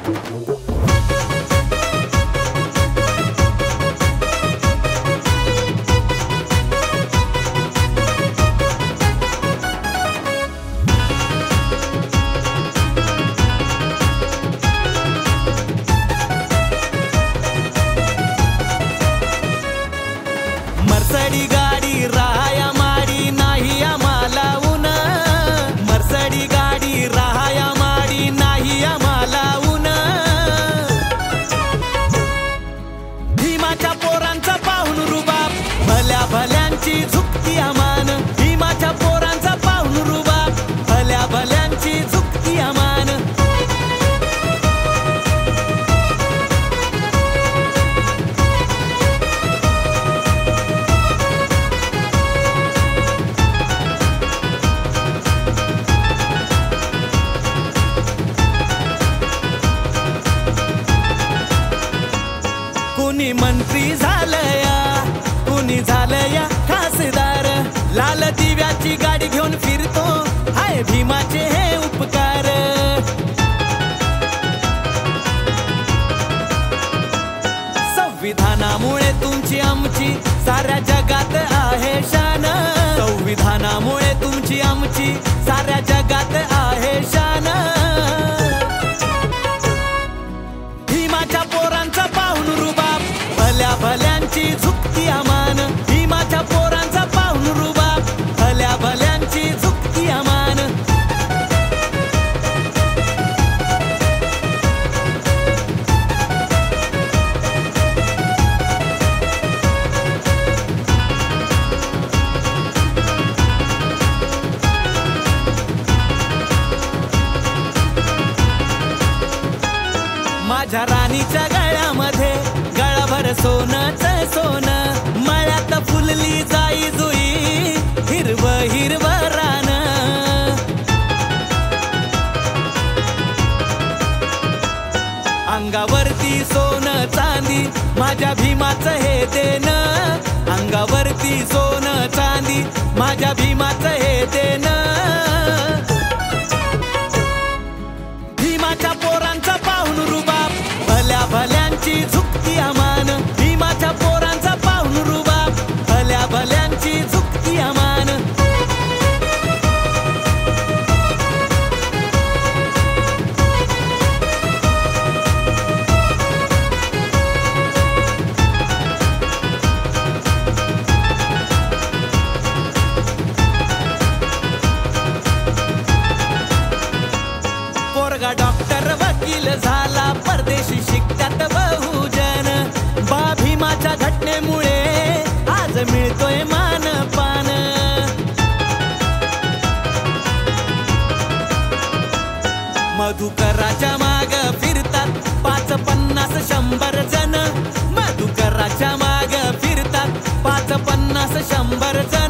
Mercedes गाडी राहाया माडी नाही आम्हाला ऊन, मर्सडी गाडी राहाया माडी नाही आम्हाला ऊन. भीमाच्या पोरांचा पाहून रुबाब, भल्या भल्यांची झुकती अमान. भीमाच्या पोरांचा पाहून रुबाब, भल्या भल्यांची झुकती अमान. कुणी मंत्री झालया, कुणी झालया खासदार. लाल दिव्याची गाडी घेऊन फिरतो, हाय भीमाचे हे उपकार. संविधानामुळे तुमची आमची साऱ्या जगात आहे शान. संविधानामुळे तुमची आमची साऱ्या जगात आहे शान. भीमाच्या पोरांचा पाहून रुबाब, भल्या भल्यांची झुकती अमान. भीमाच्या पोरांचा पाहून रुबाब, भल्या भल्यांची झुकती अमान. माझ्या राणीच्या गळ्यामध्ये गळाभर सोनच सोनं. मळ्यात फुलली जाई जुई, हिरव हिरव रान. अंगावरती सोनं चांदी, माझ्या भीमाचं हे देणं. अंगावरती सोनं चांदी, माझ्या भीमाचं हे देणं. भीमाच्या पोरांचा पाहून रुबाब, भल्या भल्यांची झुकती अमान. भीमाच्या पोरांचा पाहून रुबाब, भल्या भल्यांची झुकती अमान. पोरगा डॉक्टर वकील झाला, परदेशी शिकतात बहुजन. बा भीमाच्या घटनेमुळे आज मिळतोय मानपान. मधुकराच्या माग फिरतात 5, 50, 100 जण. मधुकराच्या माग फिरतात 5, 50, 100 जण.